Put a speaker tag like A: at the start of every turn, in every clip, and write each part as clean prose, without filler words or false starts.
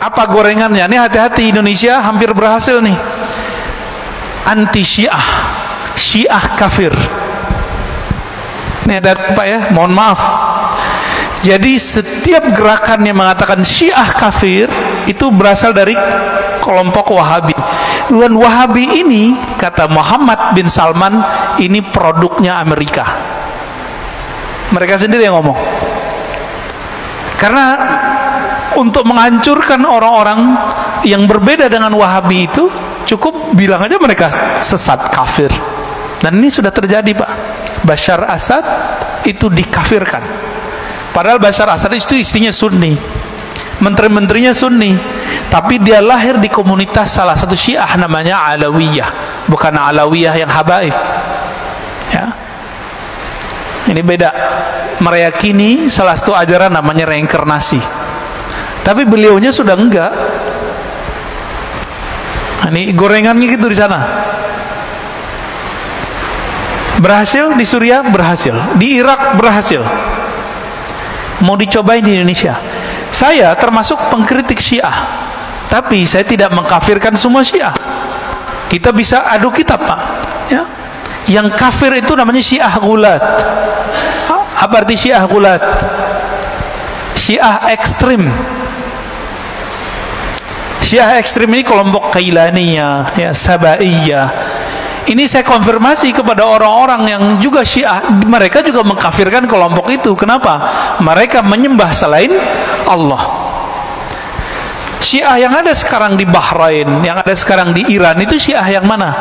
A: Apa gorengannya? Ini hati-hati, Indonesia hampir berhasil nih. Anti Syiah, Syiah kafir. Ini ada Pak ya, mohon maaf. Jadi setiap gerakan yang mengatakan Syiah kafir itu berasal dari kelompok Wahabi. Dan Wahabi ini, kata Muhammad bin Salman, ini produknya Amerika. Mereka sendiri yang ngomong. Karena untuk menghancurkan orang-orang yang berbeda dengan Wahabi itu, cukup bilang aja mereka sesat, kafir. Dan ini sudah terjadi, Pak. Bashar Assad itu dikafirkan. Padahal Bashar Assad itu istrinya Sunni, menteri-menterinya Sunni, tapi dia lahir di komunitas salah satu Syiah namanya Alawiyah, bukan Alawiyah yang habaib. Ya. Ini beda. Meyakini salah satu ajaran namanya reinkarnasi, tapi beliaunya sudah enggak. Ini gorengannya gitu di sana. Berhasil di Suriah, berhasil di Irak, berhasil. Mau dicobain di Indonesia. Saya termasuk pengkritik Syiah, tapi saya tidak mengkafirkan semua Syiah. Kita bisa adu kitab, Pak ya. Yang kafir itu namanya Syiah Gulat. Apa arti Syiah Gulat? Syiah ekstrim. Syiah ekstrim ini kelompok Kailaniyah, ya, Sabaiyah. Ini saya konfirmasi kepada orang-orang yang juga Syiah, mereka juga mengkafirkan kelompok itu. Kenapa? Mereka menyembah selain Allah. Syiah yang ada sekarang di Bahrain, yang ada sekarang di Iran, itu Syiah yang mana?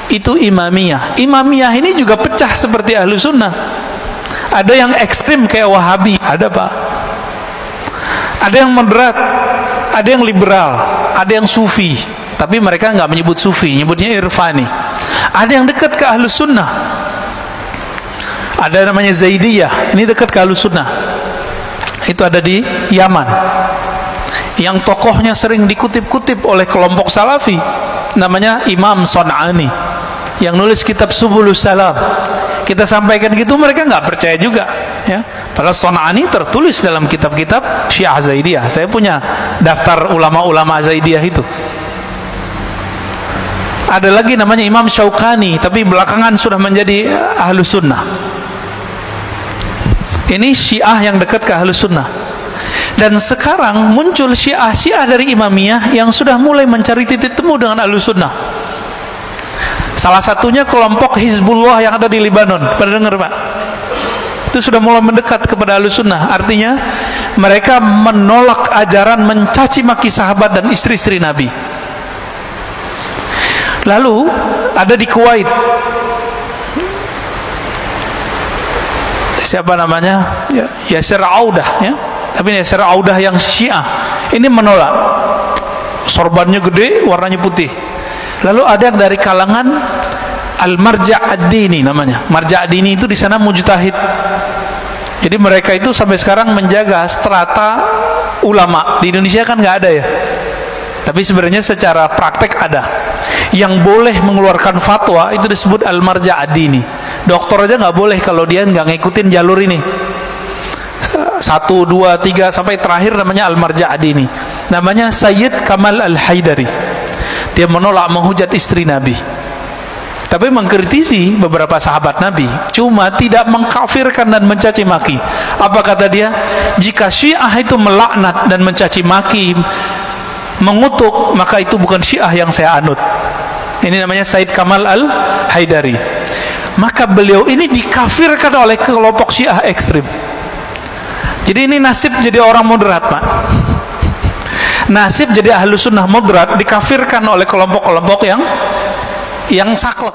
A: Itu Imamiyah. Imamiyah ini juga pecah seperti Ahlu Sunnah. Ada yang ekstrim kayak Wahabi, ada Pak. Ada yang moderat, ada yang liberal, ada yang Sufi. Tapi mereka nggak menyebut Sufi, nyebutnya Irfani. Ada yang dekat ke Ahlus Sunnah. Ada namanya Zaidiyah, ini dekat ke Ahlus Sunnah. Itu ada di Yaman. Yang tokohnya sering dikutip-kutip oleh kelompok Salafi, namanya Imam Son'ani, yang nulis kitab Subulus Salam. Kita sampaikan gitu, mereka nggak percaya juga, ya. Padahal Son'ani tertulis dalam kitab-kitab Syiah Zaidiyah. Saya punya daftar ulama-ulama Zaidiyah itu. Ada lagi namanya Imam Syaukani, tapi belakangan sudah menjadi Ahlus Sunnah. Ini Syiah yang dekat ke Ahlus Sunnah. Dan sekarang muncul Syiah dari Imamiyah yang sudah mulai mencari titik temu dengan Ahlus Sunnah. Salah satunya kelompok Hizbullah yang ada di Lebanon. Pernah dengar, Pak? Itu sudah mulai mendekat kepada Ahlus Sunnah. Artinya mereka menolak ajaran mencaci maki sahabat dan istri-istri Nabi. Lalu ada di Kuwait, siapa namanya? Yasir Audah, ya. Tapi Yasir Audah yang Syiah ini menolak. Sorbannya gede, warnanya putih. Lalu ada yang dari kalangan Al-Marja' Ad-Dini namanya. Marja' Ad-Dini itu di sana mujtahid. Jadi mereka itu sampai sekarang menjaga strata ulama. Di Indonesia kan nggak ada ya. Tapi sebenarnya secara praktek ada. Yang boleh mengeluarkan fatwa itu disebut Al-Marja' Ad-Dini. Dokter aja nggak boleh kalau dia nggak ngikutin jalur ini. 1, 2, 3 sampai terakhir namanya Al-Marja' Ad-Dini. Namanya Sayyid Kamal Al-Haidari. Dia menolak menghujat istri Nabi, tapi mengkritisi beberapa sahabat Nabi, cuma tidak mengkafirkan dan mencaci maki. Apa kata dia? Jika Syiah itu melaknat dan mencaci maki, mengutuk, maka itu bukan Syiah yang saya anut. Ini namanya Sayyid Kamal Al-Haidari. Maka beliau ini dikafirkan oleh kelompok Syiah ekstrim. Jadi ini nasib jadi orang moderat, Pak. Nasib jadi Ahlus Sunnah moderat dikafirkan oleh kelompok-kelompok yang saklek.